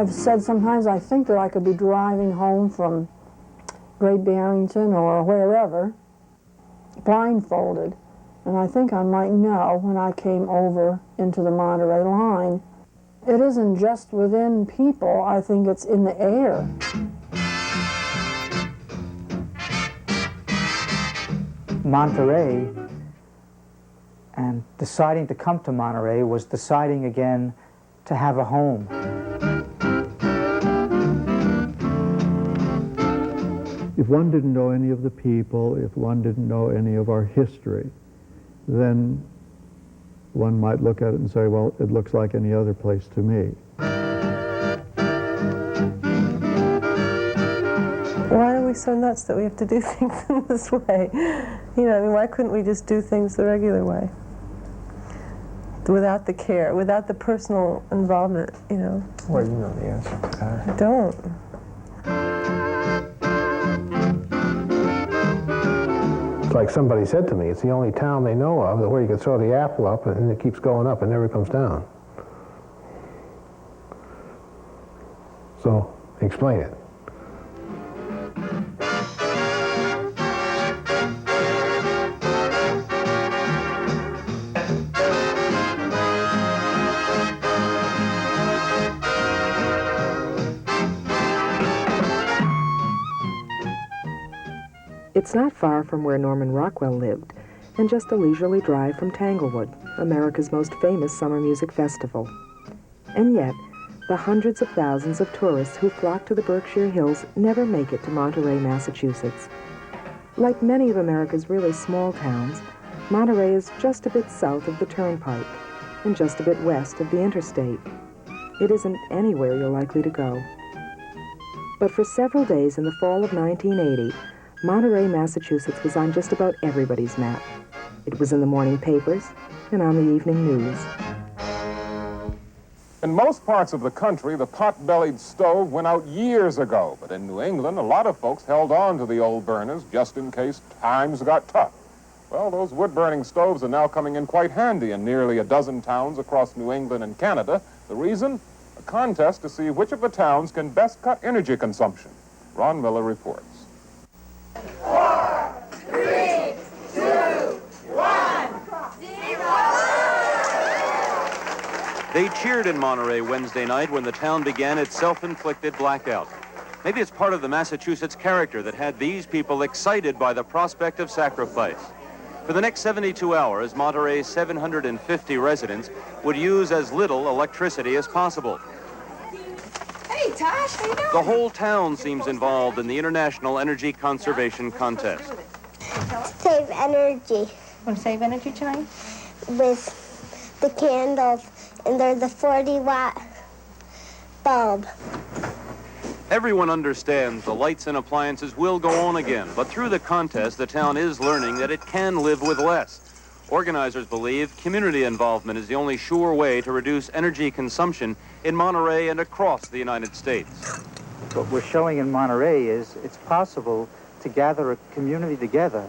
I've said sometimes I think that I could be driving home from Great Barrington or wherever, blindfolded, and I think I might know when I came over into the Monterey line. It isn't just within people, I think it's in the air. Monterey, and deciding to come to Monterey was deciding again to have a home. If one didn't know any of the people, if one didn't know any of our history, then one might look at it and say, well, it looks like any other place to me. Why are we so nuts that we have to do things in this way? You know, I mean, why couldn't we just do things the regular way? Without the care, without the personal involvement, you know? Well, you know the answer to that. I don't. It's like somebody said to me, it's the only town they know of where you can throw the apple up and it keeps going up and never comes down. So, explain it. It's not far from where Norman Rockwell lived, and just a leisurely drive from Tanglewood, America's most famous summer music festival. And yet, the hundreds of thousands of tourists who flock to the Berkshire Hills never make it to Monterey, Massachusetts. Like many of America's really small towns, Monterey is just a bit south of the Turnpike, and just a bit west of the interstate. It isn't anywhere you're likely to go. But for several days in the fall of 1980, Monterey, Massachusetts was on just about everybody's map. It was in the morning papers and on the evening news. In most parts of the country, the pot-bellied stove went out years ago, but in New England, a lot of folks held on to the old burners just in case times got tough. Well, those wood-burning stoves are now coming in quite handy in nearly a dozen towns across New England and Canada. The reason? A contest to see which of the towns can best cut energy consumption. Ron Miller reports. 4, 3, 2, 1, 0. They cheered in Monterey Wednesday night when the town began its self-inflicted blackout. Maybe it's part of the Massachusetts character that had these people excited by the prospect of sacrifice. For the next 72 hours, Monterey's 750 residents would use as little electricity as possible. Hey, Tosh, how you doing? The whole town seems involved in the International Energy Conservation Contest. Save energy. Want to save energy tonight? With the candles, and they're the 40-watt bulb. Everyone understands the lights and appliances will go on again, but through the contest, the town is learning that it can live with less. Organizers believe community involvement is the only sure way to reduce energy consumption in Monterey and across the United States. What we're showing in Monterey is it's possible to gather a community together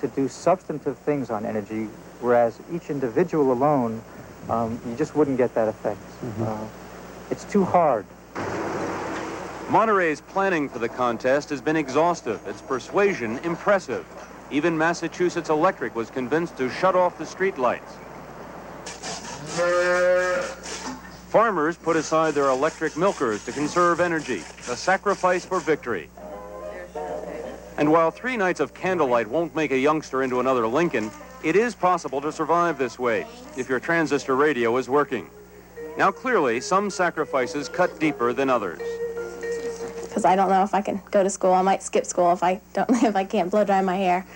to do substantive things on energy, whereas each individual alone, you just wouldn't get that effect. It's too hard. Monterey's planning for the contest has been exhaustive, its persuasion impressive. Even Massachusetts Electric was convinced to shut off the street lights. Farmers put aside their electric milkers to conserve energy, a sacrifice for victory. And while 3 nights of candlelight won't make a youngster into another Lincoln, it is possible to survive this way if your transistor radio is working. Now clearly, some sacrifices cut deeper than others. Because I don't know if I can go to school. I might skip school if I can't blow dry my hair.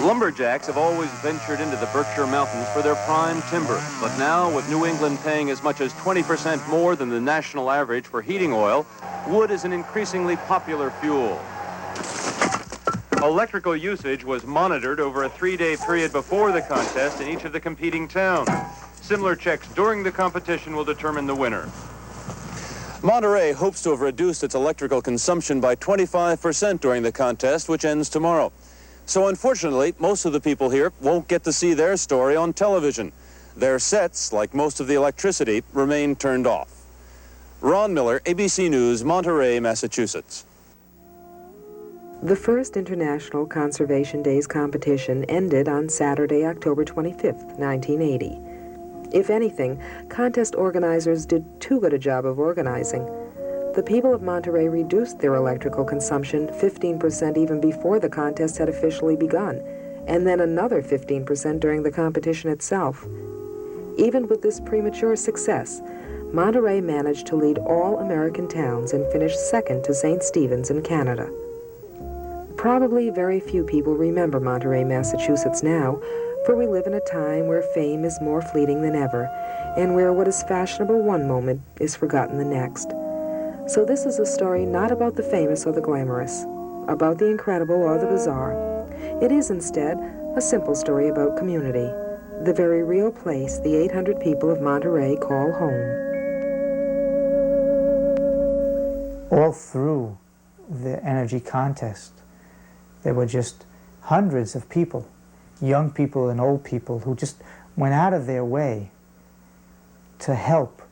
Lumberjacks have always ventured into the Berkshire Mountains for their prime timber, but now, with New England paying as much as 20% more than the national average for heating oil, wood is an increasingly popular fuel. Electrical usage was monitored over a 3-day period before the contest in each of the competing towns. Similar checks during the competition will determine the winner. Monterey hopes to have reduced its electrical consumption by 25% during the contest, which ends tomorrow. So unfortunately, most of the people here won't get to see their story on television. Their sets, like most of the electricity, remain turned off. Ron Miller, ABC News, Monterey, Massachusetts. The first International Conservation Days competition ended on Saturday, October 25th, 1980. If anything, contest organizers did too good a job of organizing. The people of Monterey reduced their electrical consumption 15% even before the contest had officially begun, and then another 15% during the competition itself. Even with this premature success, Monterey managed to lead all American towns and finish second to St. Stephen's in Canada. Probably very few people remember Monterey, Massachusetts now, for we live in a time where fame is more fleeting than ever, and where what is fashionable one moment is forgotten the next. So this is a story not about the famous or the glamorous, about the incredible or the bizarre. It is instead a simple story about community, the very real place the 800 people of Monterey call home. All through the energy contest, there were just hundreds of people, young people and old people, who just went out of their way to help,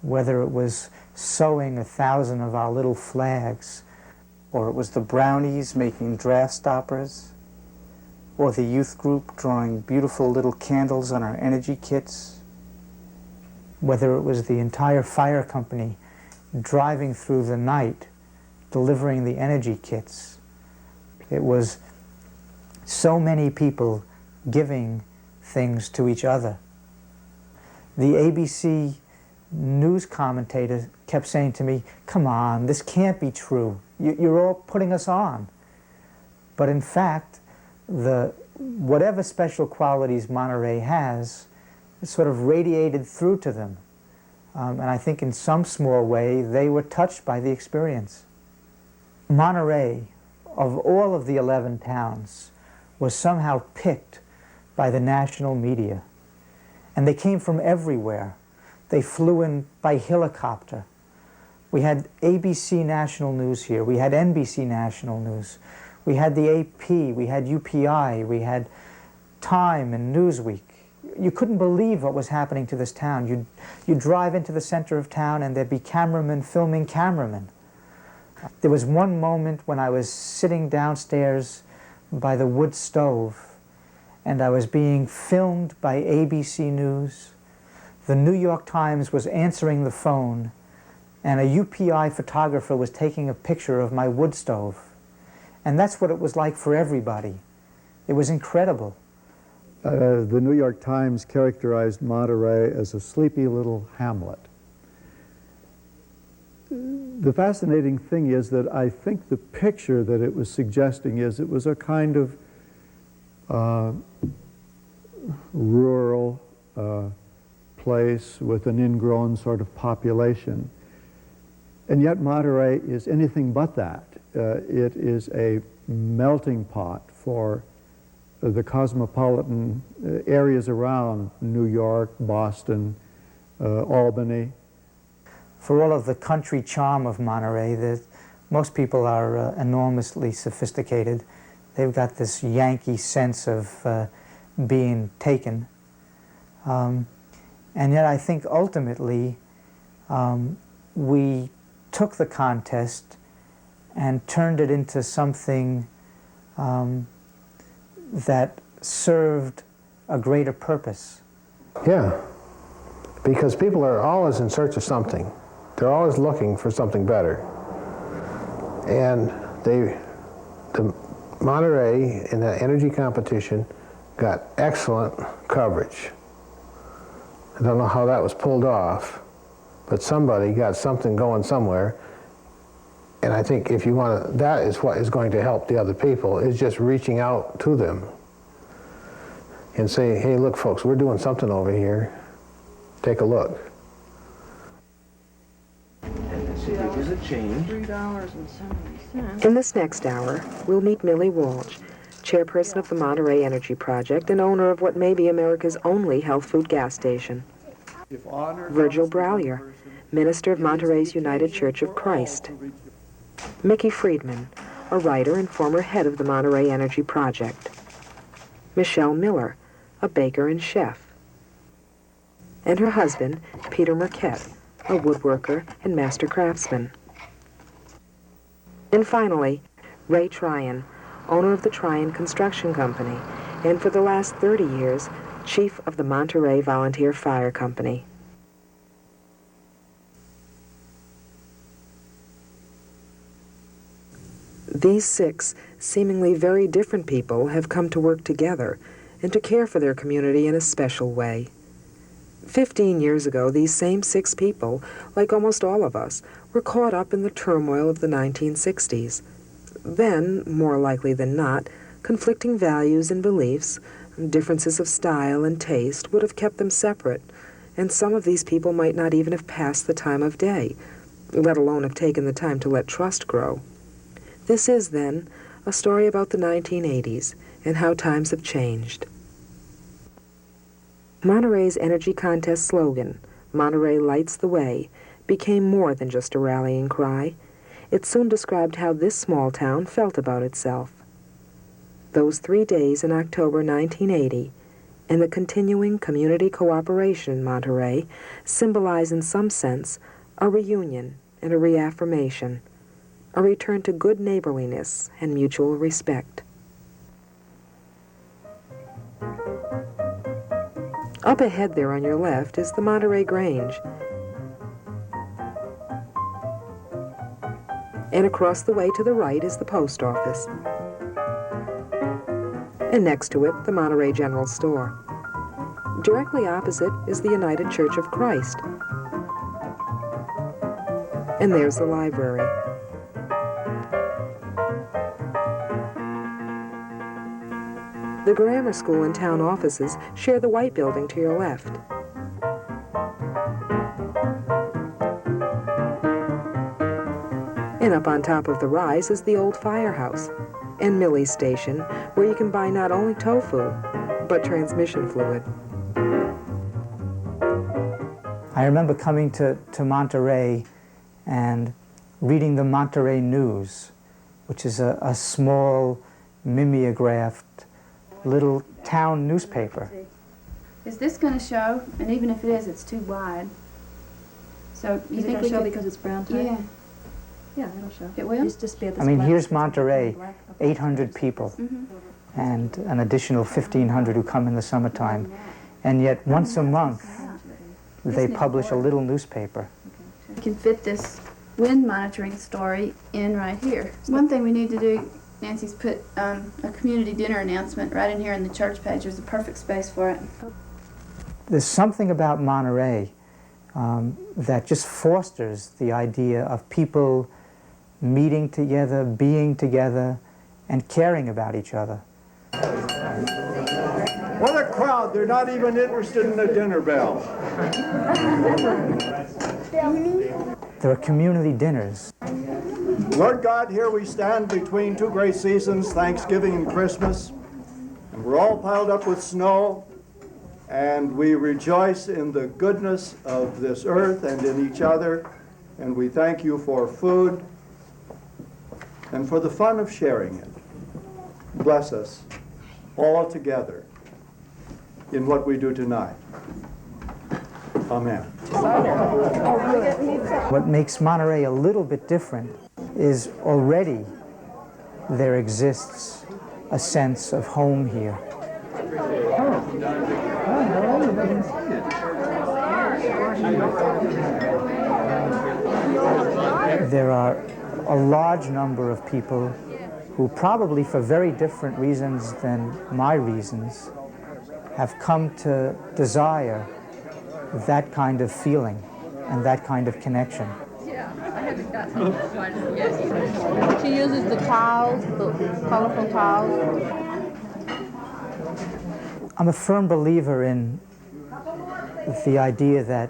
whether it was sewing 1,000 of our little flags, or it was the brownies making draft stoppers, or the youth group drawing beautiful little candles on our energy kits, whether it was the entire fire company driving through the night delivering the energy kits. It was so many people giving things to each other. The ABC news commentator kept saying to me, "Come on, this can't be true. You're all putting us on." But in fact, whatever special qualities Monterey has sort of radiated through to them. And I think in some small way, they were touched by the experience. Monterey, of all of the 11 towns, was somehow picked by the national media. And they came from everywhere. They flew in by helicopter. We had ABC National News here. We had NBC National News. We had the AP. We had UPI. We had Time and Newsweek. You couldn't believe what was happening to this town. You'd drive into the center of town and there'd be cameramen filming cameramen. There was one moment when I was sitting downstairs by the wood stove and I was being filmed by ABC News. The New York Times was answering the phone and a UPI photographer was taking a picture of my wood stove. And that's what it was like for everybody. It was incredible. The New York Times characterized Monterey as a sleepy little hamlet. The fascinating thing is that I think the picture that it was suggesting is it was a kind of rural place with an ingrown sort of population. And yet Monterey is anything but that. It is a melting pot for the cosmopolitan areas around New York, Boston, Albany. For all of the country charm of Monterey, most people are enormously sophisticated. They've got this Yankee sense of being taken. And yet I think ultimately we took the contest and turned it into something that served a greater purpose. Yeah, because people are always in search of something. They're always looking for something better. And the Monterey in the energy competition got excellent coverage. I don't know how that was pulled off, but somebody got something going somewhere. And I think if you want to, that is what is going to help the other people, is just reaching out to them and say, hey, look, folks, we're doing something over here. Take a look. In this next hour, we'll meet Millie Walsh, chairperson of the Monterey Energy Project and owner of what may be America's only health food gas station. Virgil Browyer, minister of Monterey's United Church of Christ. Mickey Friedman, a writer and former head of the Monterey Energy Project. Michelle Miller, a baker and chef. and her husband, Peter Marquette, a woodworker and master craftsman. And finally, Ray Tryon, owner of the Tryon Construction Company, and for the last 30 years, chief of the Monterey Volunteer Fire Company. These 6 seemingly very different people have come to work together and to care for their community in a special way. 15 years ago, these same 6 people, like almost all of us, were caught up in the turmoil of the 1960s. Then, more likely than not, conflicting values and beliefs, differences of style and taste would have kept them separate, and some of these people might not even have passed the time of day, let alone have taken the time to let trust grow. This is, then, a story about the 1980s and how times have changed. Monterey's energy contest slogan, "Monterey Lights The Way," became more than just a rallying cry. It soon described how this small town felt about itself. Those 3 days in October 1980 and the continuing community cooperation in Monterey symbolize in some sense a reunion and a reaffirmation, a return to good neighborliness and mutual respect. Up ahead there on your left is the Monterey Grange. And across the way to the right is the post office. And next to it, the Monterey General Store. Directly opposite is the United Church of Christ. And there's the library. The grammar school and town offices share the white building to your left. And up on top of the rise is the old firehouse and Millie's station, where you can buy not only tofu, but transmission fluid. I remember coming to Monterey and reading the Monterey News, which is a small, mimeographed little town newspaper. Is this going to show? And even if it is, it's too wide. So you think we show because it's brown tape? Yeah. Yeah, it'll show. It will? Just be at I mean, here's Monterey, 800 people, and an additional 1,500 who come in the summertime. And yet, once a month, they publish a little newspaper. We can fit this wind monitoring story in right here. One thing we need to do, Nancy's put a community dinner announcement right in here in the church page. There's a perfect space for it. There's something about Monterey that just fosters the idea of people meeting together, being together, and caring about each other. What a crowd! They're not even interested in the dinner bell. There are community dinners. Lord God, here we stand between 2 great seasons, Thanksgiving and Christmas, and we're all piled up with snow, and we rejoice in the goodness of this earth and in each other, and we thank you for food and for the fun of sharing it. Bless us all together in what we do tonight. Amen. What makes Monterey a little bit different is already there exists a sense of home here. There are a large number of people who, probably for very different reasons than my reasons, have come to desire that kind of feeling and that kind of connection. She uses the tiles, the colorful tiles. I'm a firm believer in the idea that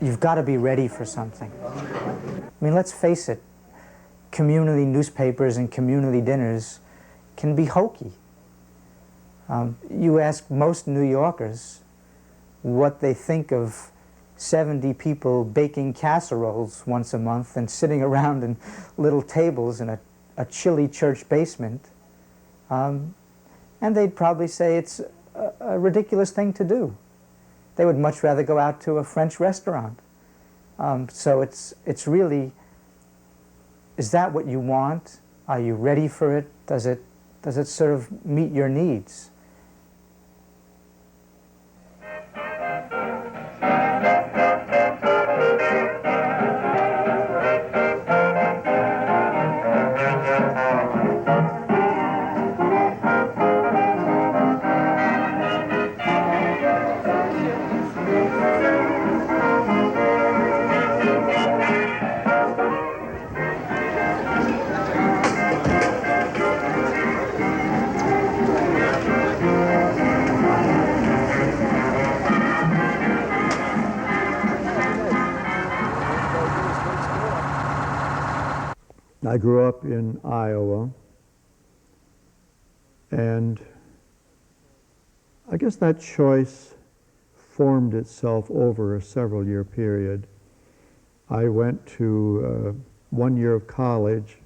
you've got to be ready for something. I mean, let's face it, community newspapers and community dinners can be hokey. You ask most New Yorkers what they think of 70 people baking casseroles once a month and sitting around in little tables in a chilly church basement, and they'd probably say it's a ridiculous thing to do. They would much rather go out to a French restaurant. So it's really, is that what you want? Are you ready for it? Does it sort of meet your needs? I grew up in Iowa, and I guess that choice formed itself over a several-year period. I went to 1 year of college.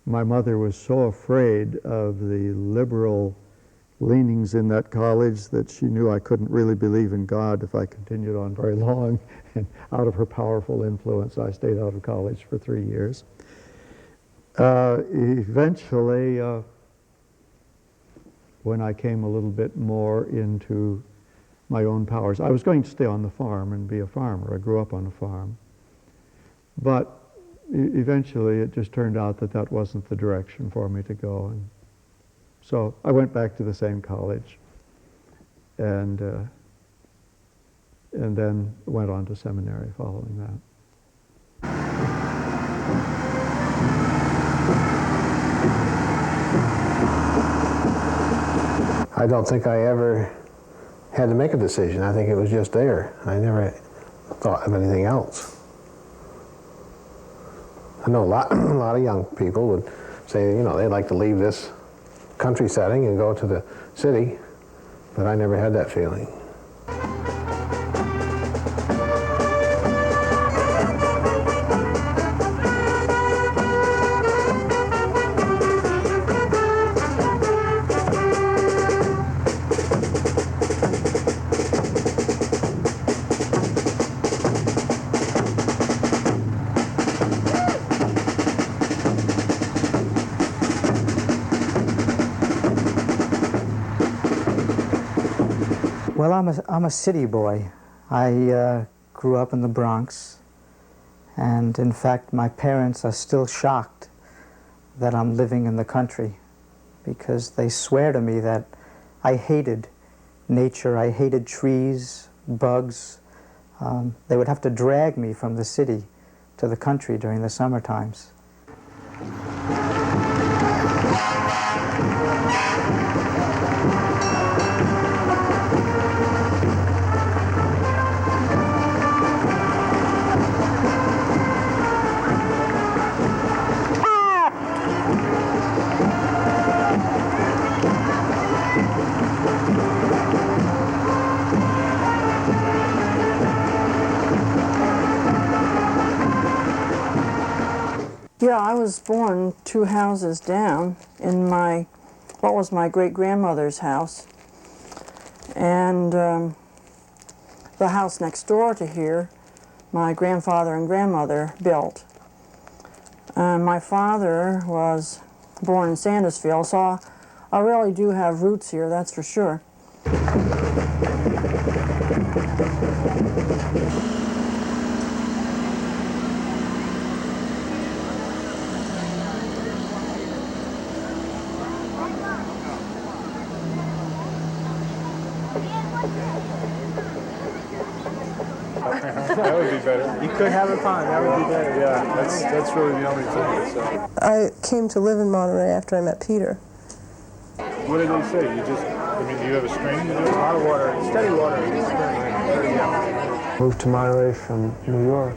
My mother was so afraid of the liberal leanings in that college that she knew I couldn't really believe in God if I continued on very long. And out of her powerful influence, I stayed out of college for 3 years. Eventually, when I came a little bit more into my own powers, I was going to stay on the farm and be a farmer. I grew up on a farm. But eventually, it just turned out that that wasn't the direction for me to go. And so I went back to the same college and then went on to seminary following that. I don't think I ever had to make a decision. I think it was just there. I never thought of anything else. I know a lot of young people would say, you know, they'd like to leave this country setting and go to the city, but I never had that feeling. Well, I'm a city boy. I grew up in the Bronx, and in fact, my parents are still shocked that I'm living in the country, because they swear to me that I hated nature, I hated trees, bugs. They would have to drag me from the city to the country during the summer times. Yeah, I was born 2 houses down in what was my great-grandmother's house. And the house next door to here, my grandfather and grandmother built. My father was born in Sandersville, so I really do have roots here, that's for sure. That would be better. You could have it fine. That would be better. Yeah, that's really the only thing. So. I came to live in Monterey after I met Peter. What did they say? I mean, do you have a stream? A lot of water, steady water. Moved to Monterey from New York.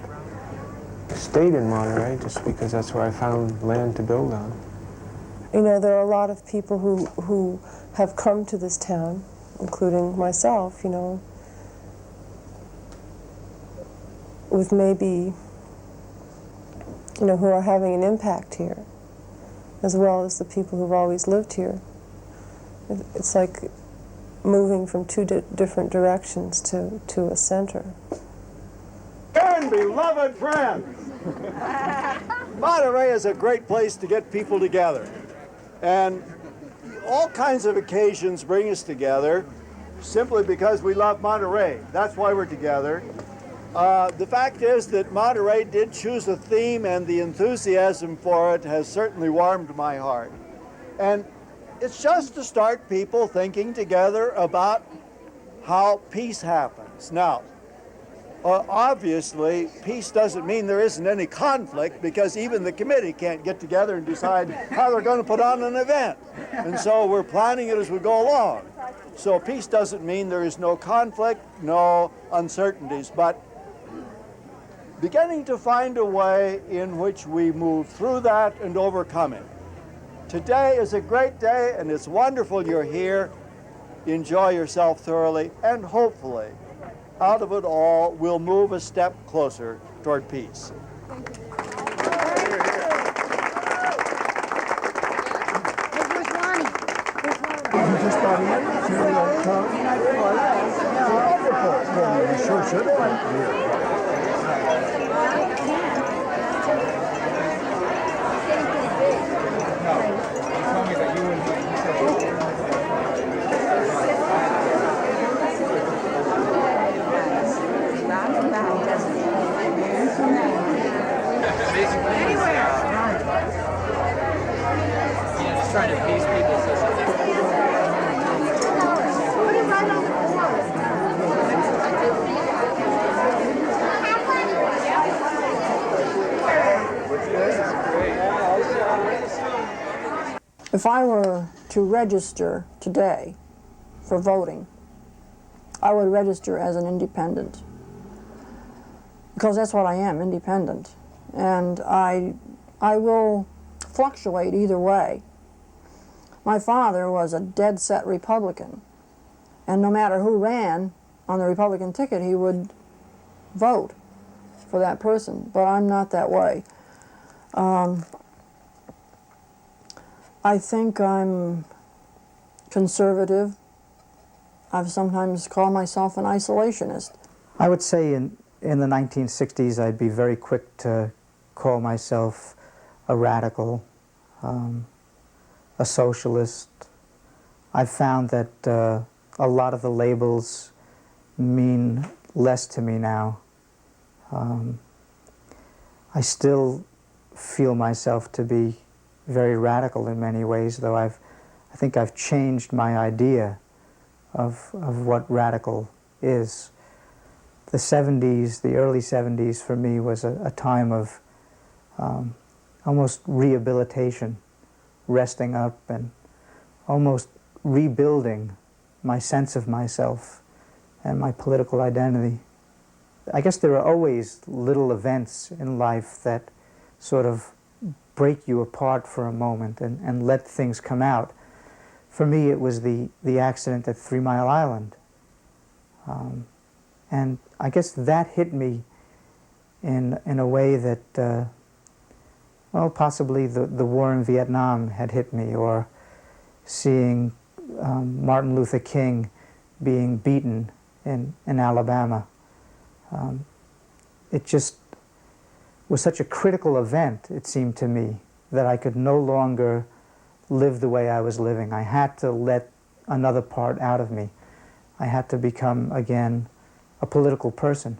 Stayed in Monterey just because that's where I found land to build on. You know, there are a lot of people who have come to this town, including myself, you know, with maybe, you know, who are having an impact here, as well as the people who've always lived here. It's like moving from two different directions to a center. And beloved friends, Monterey is a great place to get people together. And all kinds of occasions bring us together simply because we love Monterey. That's why we're together. The fact is that Monterey did choose a theme, and the enthusiasm for it has certainly warmed my heart. And it's just to start people thinking together about how peace happens. Now, obviously, peace doesn't mean there isn't any conflict, because even the committee can't get together and decide how they're going to put on an event. And so we're planning it as we go along. So peace doesn't mean there is no conflict, no uncertainties, but beginning to find a way in which we move through that and overcome it. Today is a great day, and it's wonderful you're here. Enjoy yourself thoroughly, and hopefully, out of it all, we'll move a step closer toward peace. Just trying to appease people. If I were to register today for voting, I would register as an independent, because that's what I am, independent. And I will fluctuate either way. My father was a dead-set Republican, and no matter who ran on the Republican ticket, he would vote for that person, but I'm not that way. I think I'm conservative. I've sometimes called myself an isolationist. I would say in the 1960s I'd be very quick to call myself a radical, a socialist. I've found that a lot of the labels mean less to me now. I still feel myself to be very radical in many ways, though I think I've changed my idea of what radical is. The 70s, the early 70s for me was a time of almost rehabilitation, resting up and almost rebuilding my sense of myself and my political identity. I guess there are always little events in life that sort of break you apart for a moment and let things come out. For me, it was the accident at 3 Mile Island. And I guess that hit me in a way that, well, possibly the war in Vietnam had hit me, or seeing Martin Luther King being beaten in Alabama. It just was such a critical event, it seemed to me, that I could no longer live the way I was living. I had to let another part out of me. I had to become, again, a political person.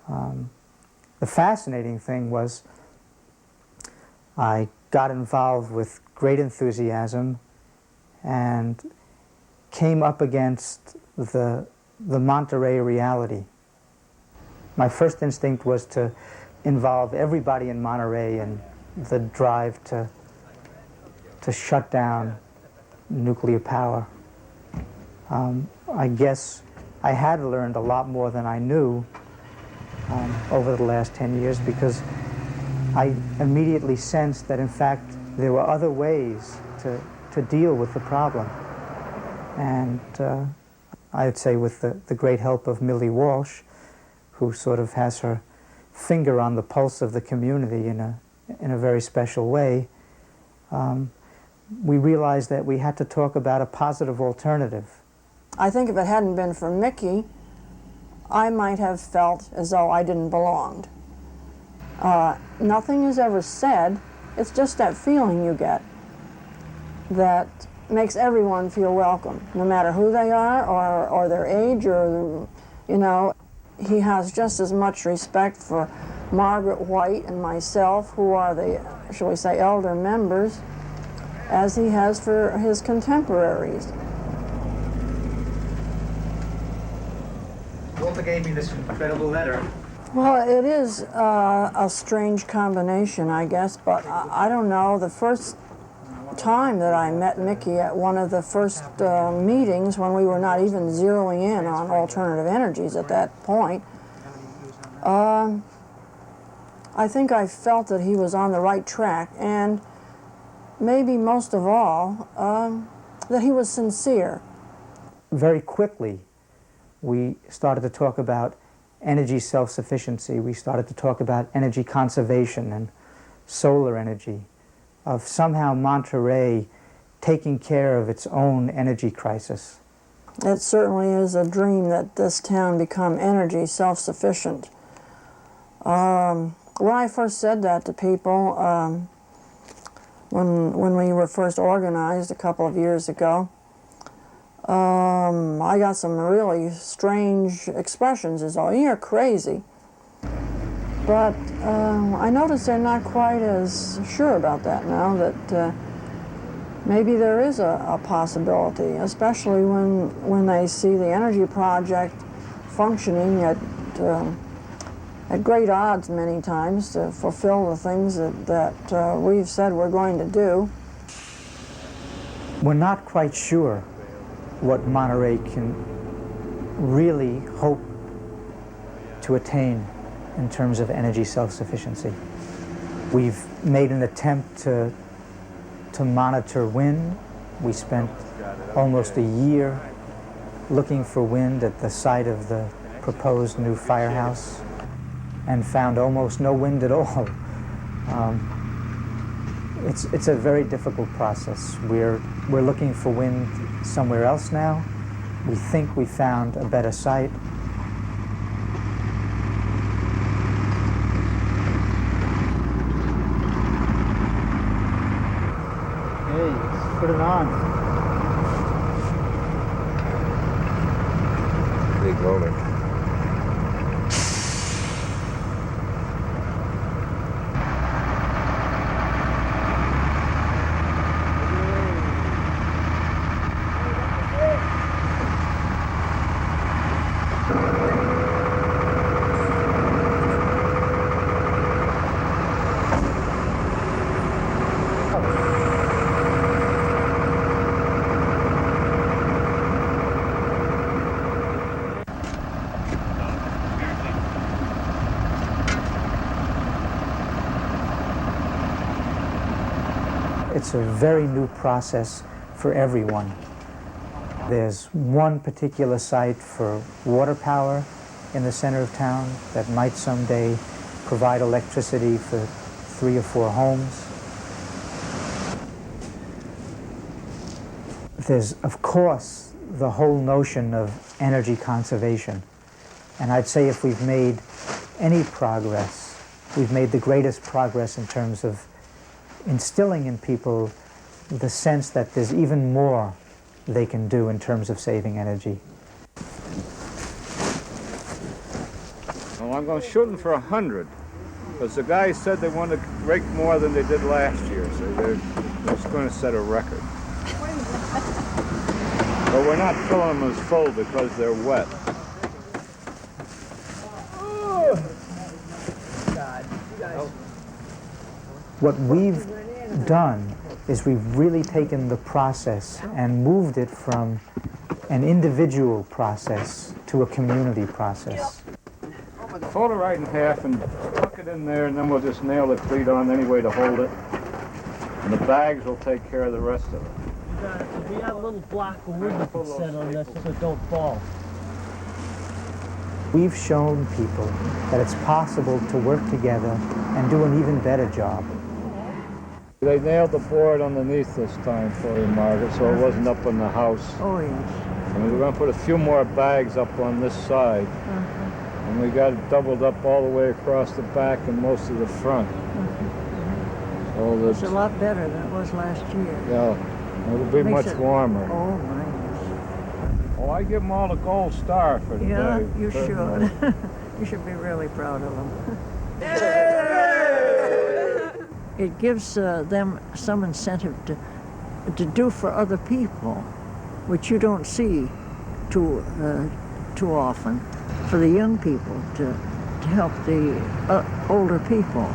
The fascinating thing was I got involved with great enthusiasm and came up against the Monterey reality. My first instinct was to involve everybody in Monterey in the drive to shut down nuclear power. I guess I had learned a lot more than I knew over the last 10 years, because I immediately sensed that, in fact, there were other ways to deal with the problem. And I'd say with the great help of Millie Walsh, who sort of has her finger on the pulse of the community in a very special way, we realized that we had to talk about a positive alternative I think if it hadn't been for Mickey, I might have felt as though I didn't belong. Nothing is ever said. It's just that feeling you get that makes everyone feel welcome, no matter who they are or their age or, you know. He has just as much respect for Margaret White and myself, who are the, shall we say, elder members, as he has for his contemporaries. Walter gave me this incredible letter. Well, it is a strange combination, I guess, but I don't know. The first time that I met Mickey at one of the first meetings, when we were not even zeroing in on alternative energies at that point, I think I felt that he was on the right track, and maybe most of all, that he was sincere. Very quickly, we started to talk about energy self-sufficiency. We started to talk about energy conservation and solar energy, of somehow Monterey taking care of its own energy crisis. It certainly is a dream that this town become energy self-sufficient. When I first said that to people, when we were first organized a couple of years ago, I got some really strange expressions, as, "Oh, you're crazy." But I notice they're not quite as sure about that now, that maybe there is a possibility, especially when they see the energy project functioning at great odds many times to fulfill the things that we've said we're going to do. We're not quite sure what Monterey can really hope to attain in terms of energy self-sufficiency. We've made an attempt to monitor wind. We spent almost a year looking for wind at the site of the proposed new firehouse and found almost no wind at all. It's a very difficult process. We're looking for wind somewhere else now. We think we found a better site. Hey, let's put it on. Big moment. It's a very new process for everyone. There's one particular site for water power in the center of town that might someday provide electricity for 3 or 4 homes. There's, of course, the whole notion of energy conservation. And I'd say if we've made any progress, we've made the greatest progress in terms of instilling in people the sense that there's even more they can do in terms of saving energy. Well, I'm going shooting for 100, because the guys said they wanted to rake more than they did last year, so they're just going to set a record. But we're not filling them as full because they're wet. What we've done is we've really taken the process and moved it from an individual process to a community process. Fold it right in half and tuck it in there, and then we'll just nail the cleat on anyway to hold it. And the bags will take care of the rest of it. We have a little block of wood you can set on this so it don't fall. We've shown people that it's possible to work together and do an even better job. They nailed the board underneath this time for you, Margaret, so it wasn't up on the house. Oh, yes. And we're going to put a few more bags up on this side. And we got it doubled up all the way across the back and most of the front. So It's a lot better than it was last year. Yeah, it'll be much warmer. Oh, my. Oh, I give them all a gold star for the Yeah, day. you certainly. should. You should be really proud of them. It gives them some incentive to do for other people, which you don't see too often. For the young people to help the older people.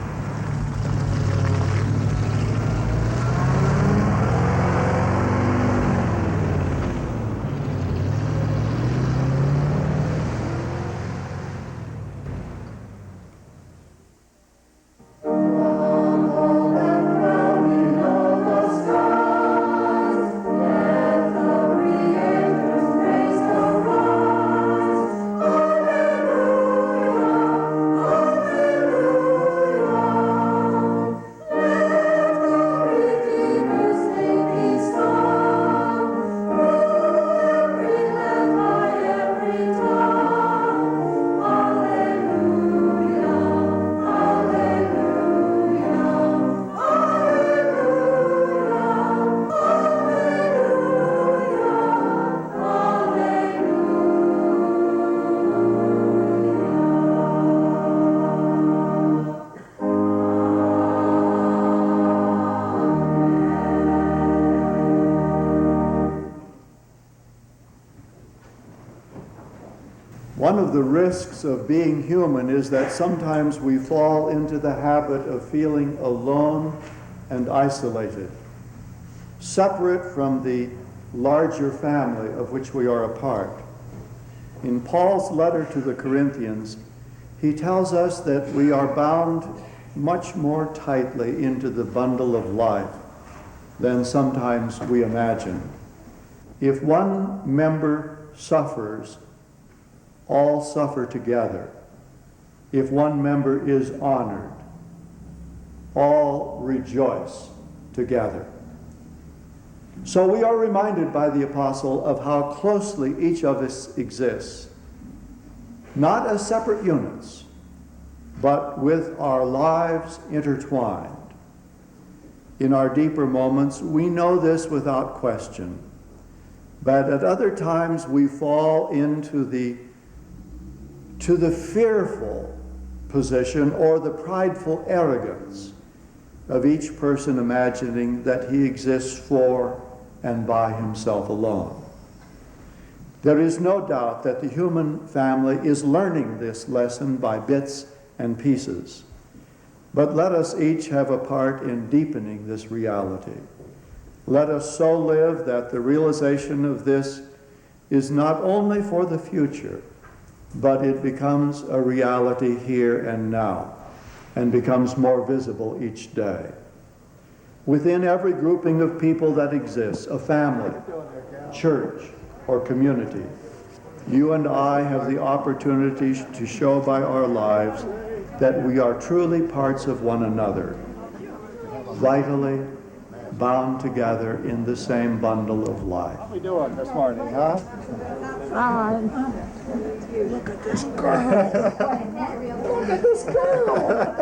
One of the risks of being human is that sometimes we fall into the habit of feeling alone and isolated, separate from the larger family of which we are a part. In Paul's letter to the Corinthians, he tells us that we are bound much more tightly into the bundle of life than sometimes we imagine. If one member suffers, all suffer together. If one member is honored, all rejoice together. So we are reminded by the apostle of how closely each of us exists, not as separate units, but with our lives intertwined. In our deeper moments, we know this without question, but at other times we fall into the fearful position or the prideful arrogance of each person imagining that he exists for and by himself alone. There is no doubt that the human family is learning this lesson by bits and pieces, but let us each have a part in deepening this reality. Let us so live that the realization of this is not only for the future, but it becomes a reality here and now, and becomes more visible each day. Within every grouping of people that exists, a family, church, or community, you and I have the opportunity to show by our lives that we are truly parts of one another, vitally bound together in the same bundle of life. How we doing this morning, huh? Look at this girl. Look at this girl.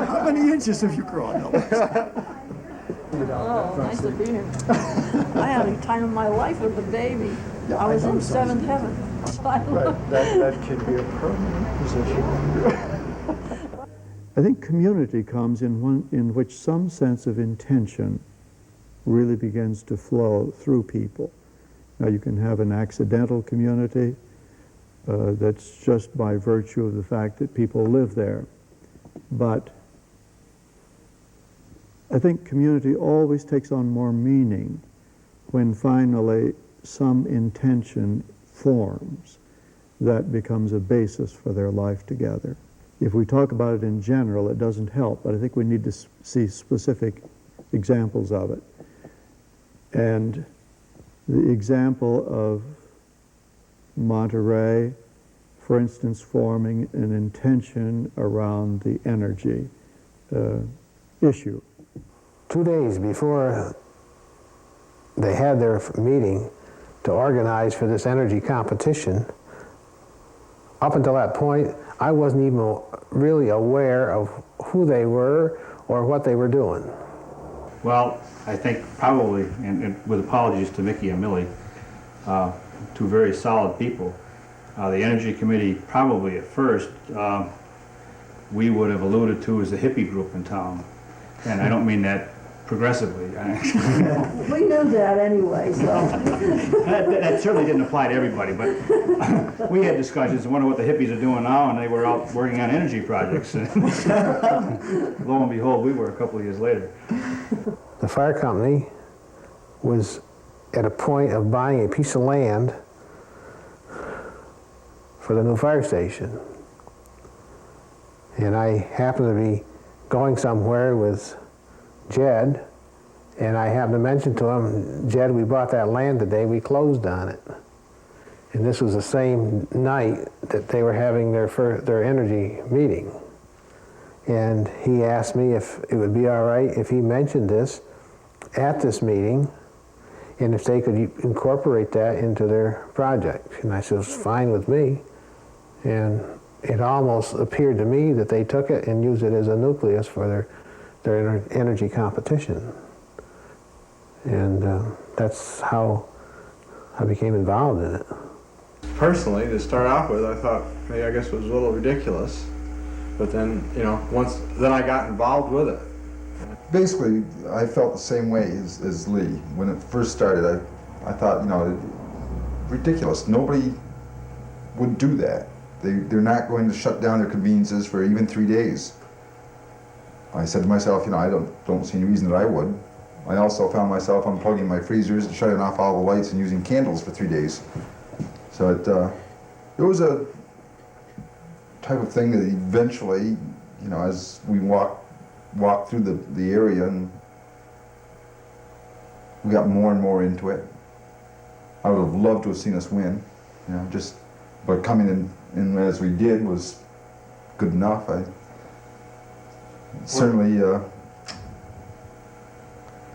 How many inches have you grown? Oh, nice to be here. I had a time of my life with a baby. Yeah, I was I know in seventh heaven. Right, that can be a permanent position. I think community comes in which some sense of intention really begins to flow through people. Now you can have an accidental community that's just by virtue of the fact that people live there. But I think community always takes on more meaning when finally some intention forms that becomes a basis for their life together. If we talk about it in general, it doesn't help, but I think we need to see specific examples of it. And the example of Monterey, for instance, forming an intention around the energy issue. 2 days before they had their meeting to organize for this energy competition. Up until that point, I wasn't even really aware of who they were or what they were doing. Well, I think probably, and with apologies to Mickey and Millie, two very solid people, the Energy Committee probably at first we would have alluded to as the hippie group in town. And I don't mean that progressively. We knew that anyway, so. that certainly didn't apply to everybody, but we had discussions and wonder what the hippies are doing now, and they were out working on energy projects. Lo and behold, we were a couple of years later. The fire company was at a point of buying a piece of land for the new fire station. And I happened to be going somewhere with Jed, and I happened to mention to him, Jed, we bought that land today, we closed on it. And this was the same night that they were having their energy meeting. And he asked me if it would be all right if he mentioned this at this meeting, and if they could incorporate that into their project. And I said, it's fine with me. And it almost appeared to me that they took it and used it as a nucleus for their energy competition. And that's how I became involved in it. Personally, to start off with, I thought, maybe I guess it was a little ridiculous. But then, you know, then I got involved with it. Basically, I felt the same way as Lee. When it first started, I thought, you know, ridiculous. Nobody would do that. They're not going to shut down their conveniences for even 3 days. I said to myself, you know, I don't see any reason that I would. I also found myself unplugging my freezers and shutting off all the lights and using candles for 3 days. So it was a type of thing that eventually, you know, as we walked through the area, and we got more and more into it. I would have loved to have seen us win, you know, but coming in as we did was good enough. Certainly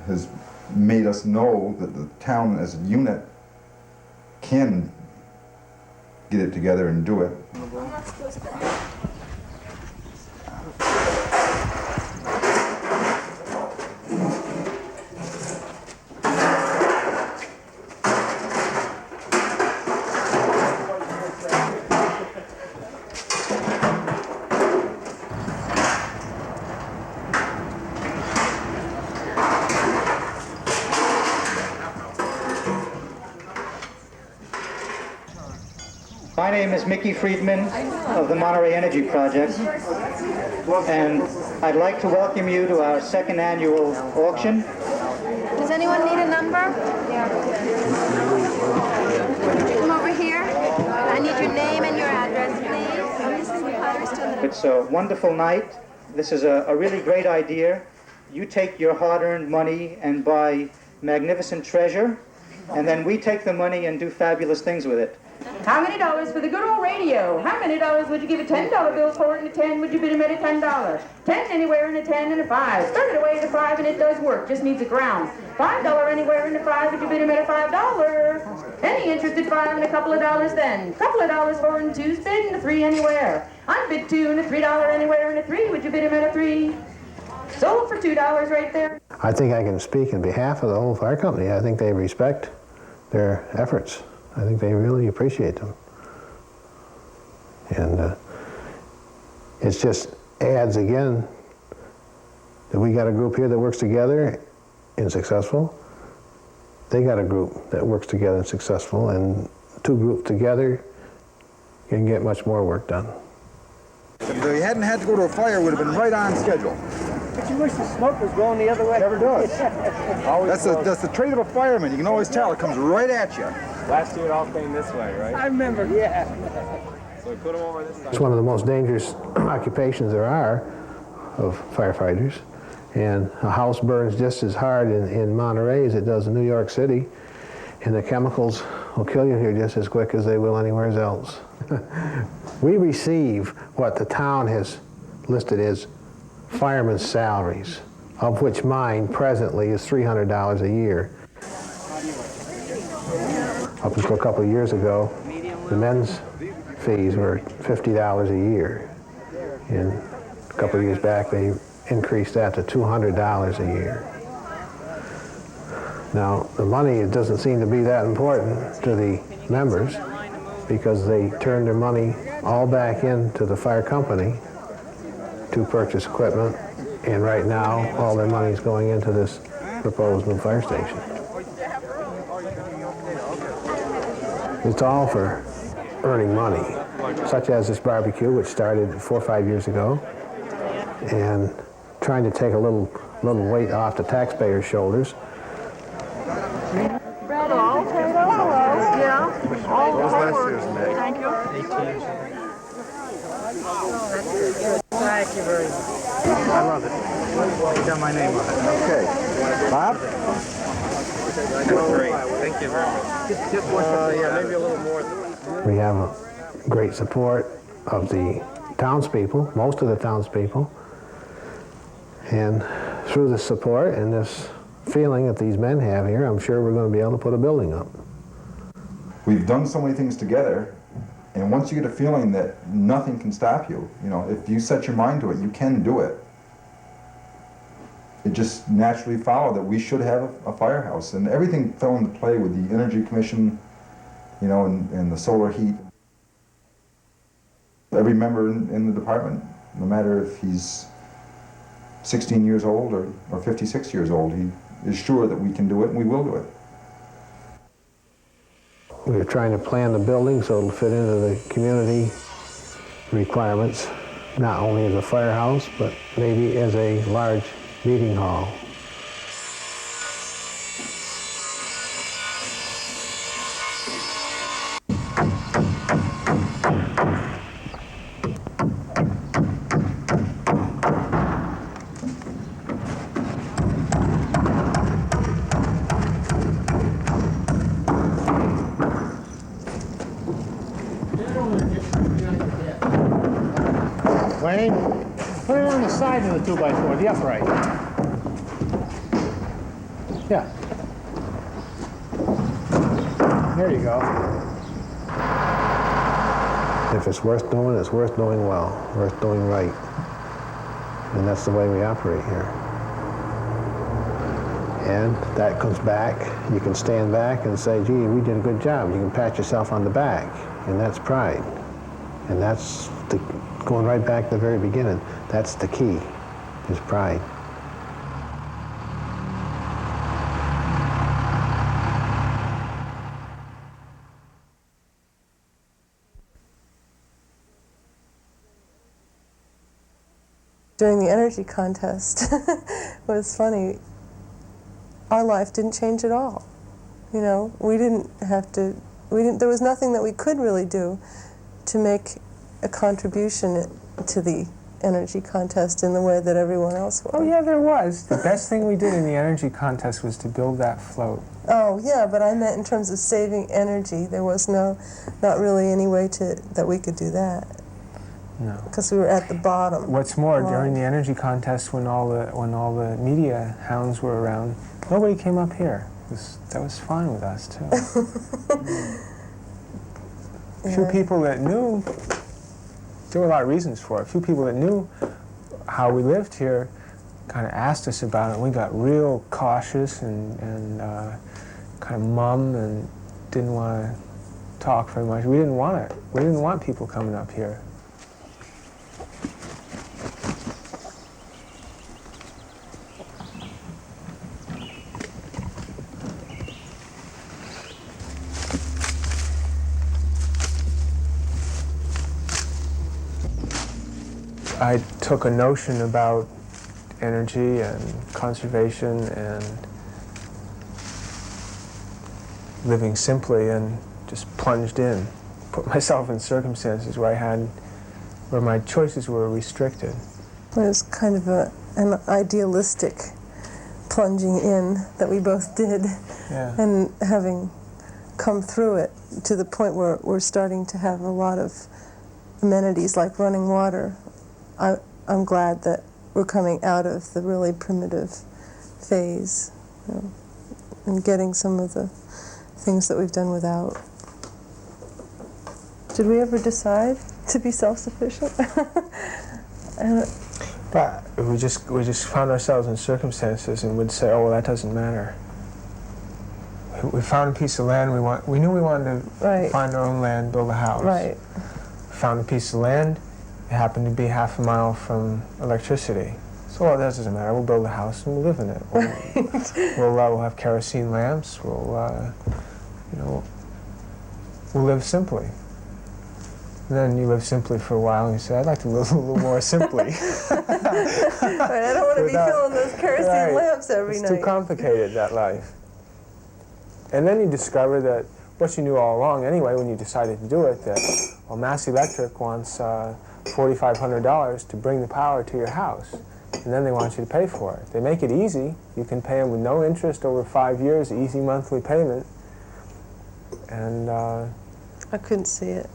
has made us know that the town as a unit can get it together and do it. My name is Mickey Friedman of the Monterey Energy Project, and I'd like to welcome you to our second annual auction. Does anyone need a number? Come over here. I need your name and your address, please. This is the Pottery Store. It's a wonderful night. This is a really great idea. You take your hard-earned money and buy magnificent treasure, and then we take the money and do fabulous things with it. How many dollars for the good old radio? How many dollars would you give a $10 bill for it, and a 10 would you bid him at a $10? 10 anywhere, and a 10 and a 5. Start it away at a 5 and it does work, just needs a ground. $5 anywhere, and a 5 would you bid him at a $5? Any interested 5 and a couple of dollars then. Couple of dollars for and 2's bid, and a 3 anywhere. I'm bid 2 and a $3 anywhere, and a 3 would you bid him at a 3? Sold for $2 right there. I think I can speak in behalf of the whole fire company. I think they respect their efforts. I think they really appreciate them. And it just adds again that we got a group here that works together and successful. They got a group that works together and successful, and two groups together can get much more work done. If they hadn't had to go to a fire, it would have been right on schedule. But you wish the smoke was going the other way. Never does. That's the trait of a fireman. You can always tell. It comes right at you. Last year it all came this way, right? I remember, yeah. So we put them over this side. It's one of the most dangerous occupations there are of firefighters. And a house burns just as hard in Monterey as it does in New York City. And the chemicals will kill you here just as quick as they will anywhere else. We receive what the town has listed as firemen's salaries, of which mine presently is $300 a year. Up until a couple of years ago, the men's fees were $50 a year. And a couple of years back, they increased that to $200 a year. Now, the money, it doesn't seem to be that important to the members because they turn their money all back into the fire company to purchase equipment, and right now, all their money is going into this proposed new fire station. It's all for earning money, such as this barbecue, which started 4 or 5 years ago, and trying to take a little weight off the taxpayers' shoulders. Hello. Yeah. What was last year's May? Thank you. Thank you very much. I love it. You got my name on it. Okay. Bob? Great. Thank you very much. Yeah, maybe a little more than that. We have a great support of the townspeople, most of the townspeople, and through the support and this feeling that these men have here, I'm sure we're going to be able to put a building up. We've done so many things together, and once you get a feeling that nothing can stop you, you know, if you set your mind to it, you can do it. It just naturally followed that we should have a firehouse, and everything fell into play with the Energy Commission, you know, and the solar heat. Every member in the department, no matter if he's 16 years old or 56 years old, he is sure that we can do it, and we will do it. We're trying to plan the building so it'll fit into the community requirements, not only as a firehouse, but maybe as a large meeting hall. Wayne, put it on the side of the 2x4, the upright. Yeah. There you go. If it's worth doing, it's worth doing well, worth doing right. And that's the way we operate here. And that comes back, you can stand back and say, gee, we did a good job. You can pat yourself on the back, and that's pride. And that's going right back to the very beginning. That's the key, is pride. During the energy contest, it was funny. Our life didn't change at all. You know, we didn't have to, there was nothing that we could really do to make a contribution to the energy contest in the way that everyone else was. Oh yeah, there was. The best thing we did in the energy contest was to build that float. Oh yeah, but I meant in terms of saving energy. There was not really any way that we could do that. No. Because we were at the bottom. What's more, during the energy contest, when all the media hounds were around, nobody came up here. That was fine with us too. A few people that knew. There were a lot of reasons for it. A few people that knew how we lived here kind of asked us about it. We got real cautious and kind of mum and didn't want to talk very much. We didn't want it. We didn't want people coming up here. I took a notion about energy and conservation and living simply and just plunged in. Put myself in circumstances where my choices were restricted. It was kind of an idealistic plunging in that we both did. Yeah. And having come through it to the point where we're starting to have a lot of amenities like running water. I'm glad that we're coming out of the really primitive phase, you know, and getting some of the things that we've done without. Did we ever decide to be self-sufficient? But we just found ourselves in circumstances and would say, oh, well, that doesn't matter. We found a piece of land we knew we wanted to find our own land, build a house. Right. We found a piece of land. It happened to be half a mile from electricity. So well, that doesn't matter. We'll build a house and we'll live in it. We'll have kerosene lamps. We'll live simply. And then you live simply for a while and you say, I'd like to live a little more simply. Right, I don't want to be filling those kerosene lamps every night. It's too complicated, that life. And then you discover that what you knew all along anyway when you decided to do it, that, well, Mass Electric wants $4,500 to bring the power to your house. And then they want you to pay for it. They make it easy. You can pay them with no interest over 5 years, easy monthly payment. And I couldn't see it.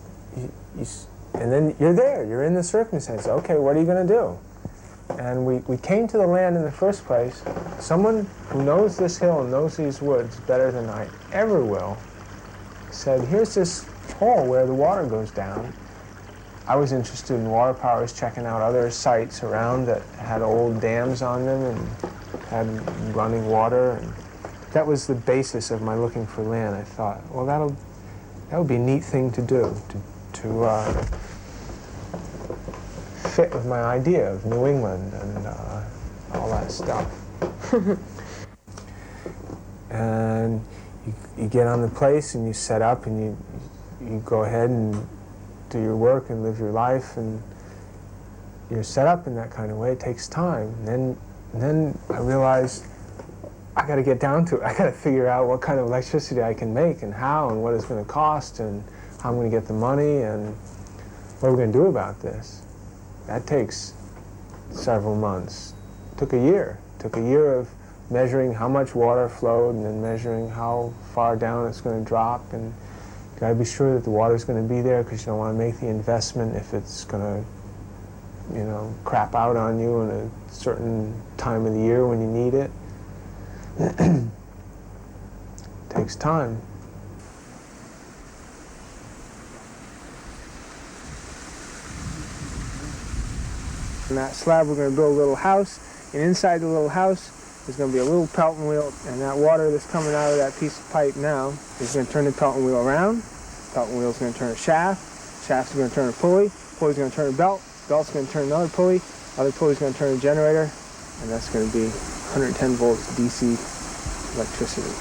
And then you're there. You're in the circumstance. Okay, what are you going to do? And we came to the land in the first place. Someone who knows this hill and knows these woods better than I ever will said, here's this hole where the water goes down. I was interested in water powers, checking out other sites around that had old dams on them and had running water. And that was the basis of my looking for land. I thought, well, that would be a neat thing to do, to fit with my idea of New England and all that stuff. And you get on the place and you set up and you go ahead and do your work and live your life, and you're set up in that kind of way. It takes time. And then I realized I got to get down to it. I got to figure out what kind of electricity I can make and how and what it's going to cost and how I'm going to get the money and what we're going to do about this. That takes several months. It took a year. It took a year of measuring how much water flowed and then measuring how far down it's going to drop, and you got to be sure that the water's going to be there because you don't want to make the investment if it's going to, crap out on you in a certain time of the year when you need it. It takes time. On that slab, we're going to build a little house, and inside the little house there's going to be a little Pelton wheel, and that water that's coming out of that piece of pipe now is going to turn the Pelton wheel around. Pelton wheel is going to turn a shaft. Shaft's going to turn a pulley. Pulley's going to turn a belt. Belt's going to turn another pulley. Other pulley's going to turn a generator, and that's going to be 110 volts DC electricity.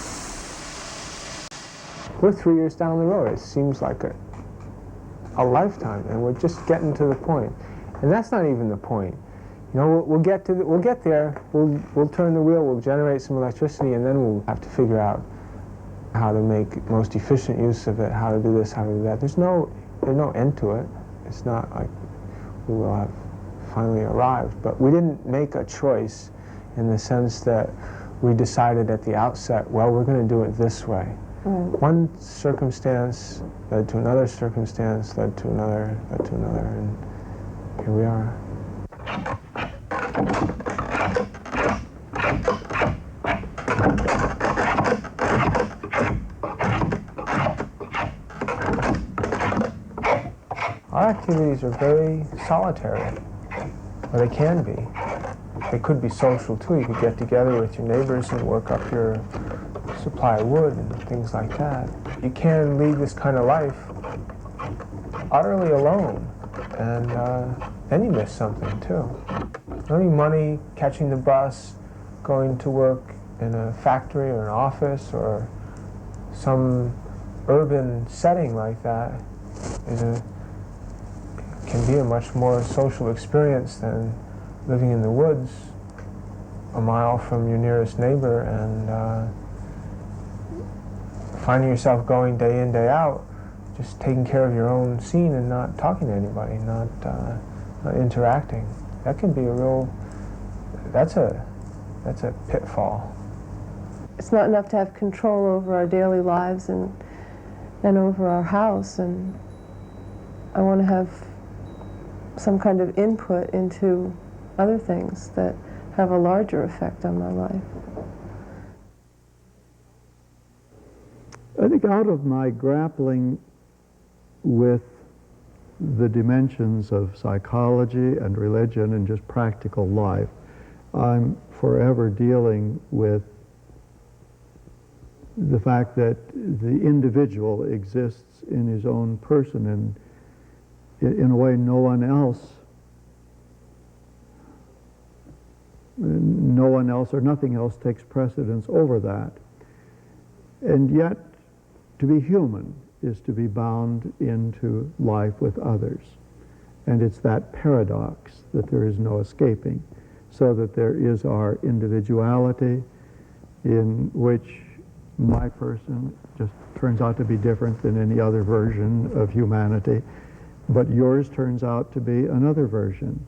We're 3 years down the road. It seems like a lifetime, and we're just getting to the point. And that's not even the point. We'll get there. We'll turn the wheel. We'll generate some electricity, and then we'll have to figure out how to make most efficient use of it. How to do this. How to do that. There's no end to it. It's not like we will have finally arrived. But we didn't make a choice in the sense that we decided at the outset, well, we're going to do it this way. One circumstance led to another circumstance, led to another, and here we are. Our activities are very solitary, or they can be. They could be social too. You could get together with your neighbors and work up your supply of wood and things like that. You can lead this kind of life utterly alone, and then you miss something too. Earning money, catching the bus, going to work in a factory or an office or some urban setting like that can be a much more social experience than living in the woods a mile from your nearest neighbor and finding yourself going day in, day out, just taking care of your own scene and not talking to anybody, not interacting. That can be a real, that's a pitfall. It's not enough to have control over our daily lives and over our house, and I want to have some kind of input into other things that have a larger effect on my life. I think out of my grappling with the dimensions of psychology and religion and just practical life, I'm forever dealing with the fact that the individual exists in his own person, and in a way no one else or nothing else takes precedence over that. And yet, to be human is to be bound into life with others. And it's that paradox that there is no escaping, so that there is our individuality, in which my person just turns out to be different than any other version of humanity, but yours turns out to be another version.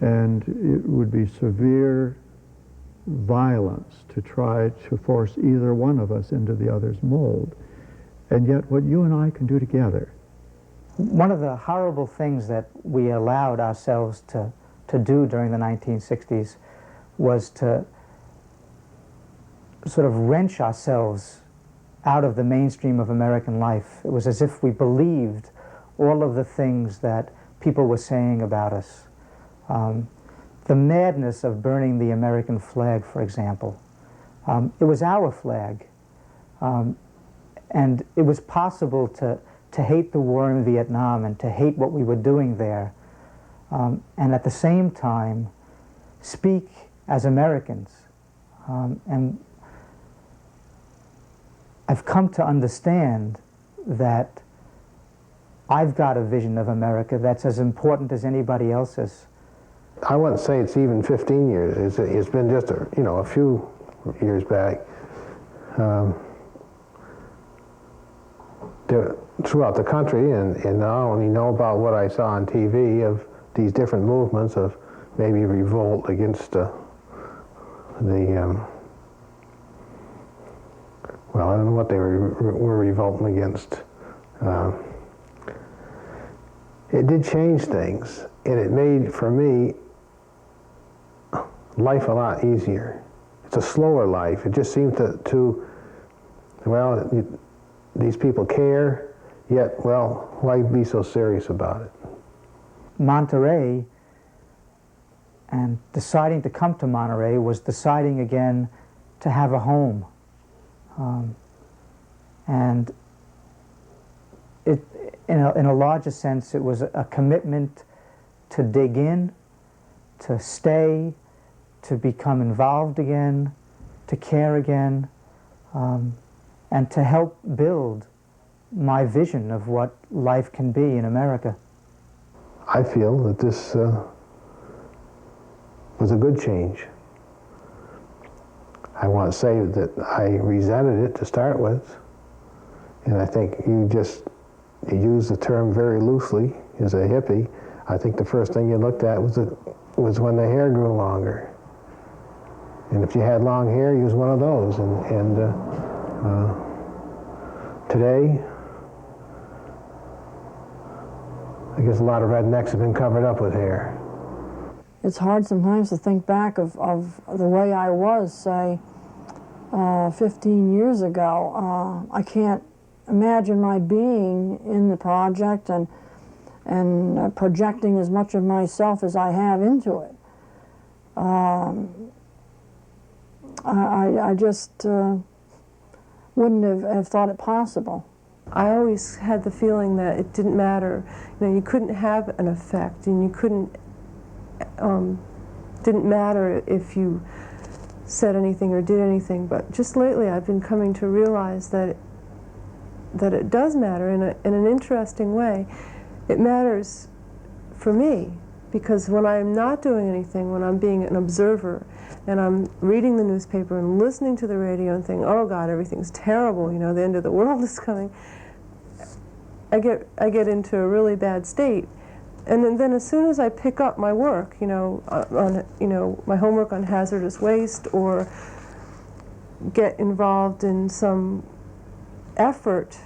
And it would be severe violence to try to force either one of us into the other's mold. And yet what you and I can do together. One of the horrible things that we allowed ourselves to do during the 1960s was to sort of wrench ourselves out of the mainstream of American life. It was as if we believed all of the things that people were saying about us. The madness of burning the American flag, for example. It was our flag. And it was possible to hate the war in Vietnam and to hate what we were doing there, and at the same time speak as Americans. And I've come to understand that I've got a vision of America that's as important as anybody else's. I wouldn't say it's even 15 years. It's been just a few years back. Throughout the country, and not only know about what I saw on TV of these different movements of maybe revolt against well, I don't know what they were revolting against. It did change things, and it made, for me, life a lot easier. It's a slower life. It just seemed these people care, yet, well, why be so serious about it? Monterey, and deciding to come to Monterey was deciding again to have a home. And it, in a larger sense, it was a commitment to dig in, to stay, to become involved again, to care again, and to help build my vision of what life can be in America. I feel that this was a good change. I want to say that I resented it to start with, and I think you used the term very loosely as a hippie. I think the first thing you looked at was when the hair grew longer. And if you had long hair, you was one of those. And today, I guess a lot of rednecks have been covered up with hair. It's hard sometimes to think back of the way I was, say, 15 years ago. I can't imagine my being in the project and projecting as much of myself as I have into it. I just wouldn't have thought it possible. I always had the feeling that it didn't matter. You couldn't have an effect, and you couldn't, didn't matter if you said anything or did anything. But just lately I've been coming to realize that it does matter in an interesting way. It matters for me, because when I'm not doing anything, when I'm being an observer, and I'm reading the newspaper and listening to the radio and thinking, oh God, everything's terrible, the end of the world is coming, I get into a really bad state. And then as soon as I pick up my work, my homework on hazardous waste, or get involved in some effort,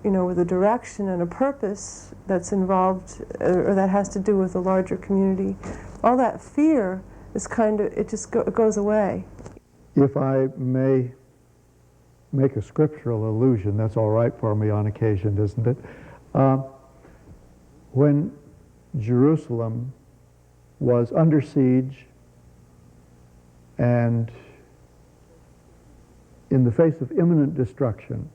with a direction and a purpose that's involved, or that has to do with a larger community, all that fear is it just goes away. If I may make a scriptural allusion. That's all right for me on occasion, isn't it? When Jerusalem was under siege and in the face of imminent destruction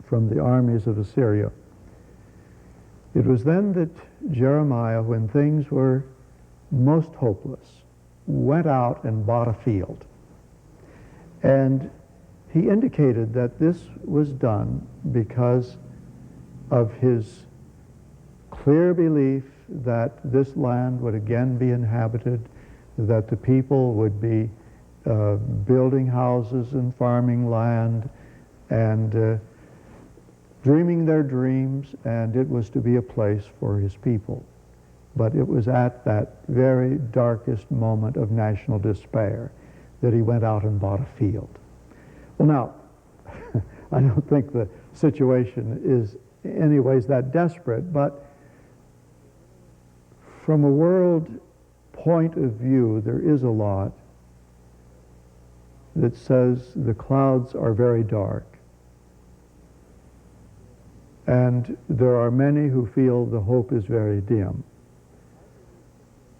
from the armies of Assyria, it was then that Jeremiah, when things were most hopeless, went out and bought a field. And he indicated that this was done because of his clear belief that this land would again be inhabited, that the people would be building houses and farming land and dreaming their dreams, and it was to be a place for his people. But it was at that very darkest moment of national despair that he went out and bought a field. Well, now, I don't think the situation is in any ways that desperate, but from a world point of view, there is a lot that says the clouds are very dark. And there are many who feel the hope is very dim.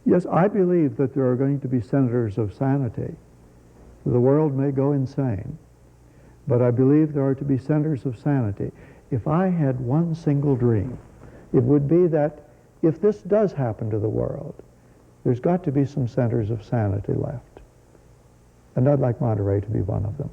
Yes, I believe that there are going to be centers of sanity. The world may go insane, but I believe there are to be centers of sanity. If I had one single dream, it would be that if this does happen to the world, there's got to be some centers of sanity left. And I'd like Monterey to be one of them.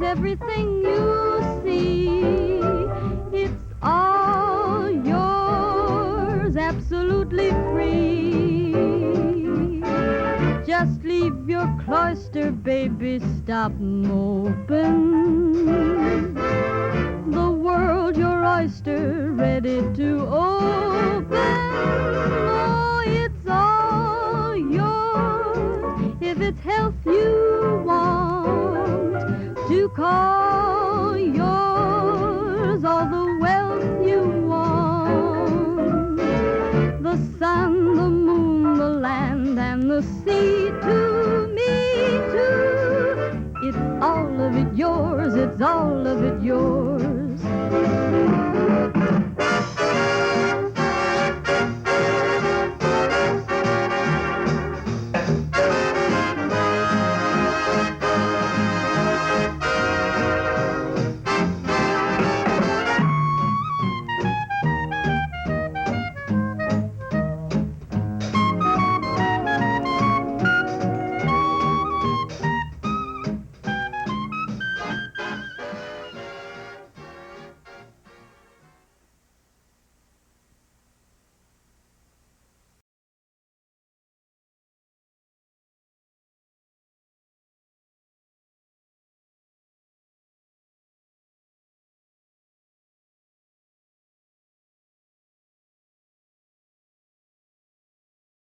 Everything you see, it's all yours, absolutely free. Just leave your cloister, baby, stop moping. The world your oyster, ready to open. Oh, it's all yours, if it's health you want, to call yours, all the wealth you want. The sun, the moon, the land, and the sea, to me too. It's all of it yours, it's all of it yours.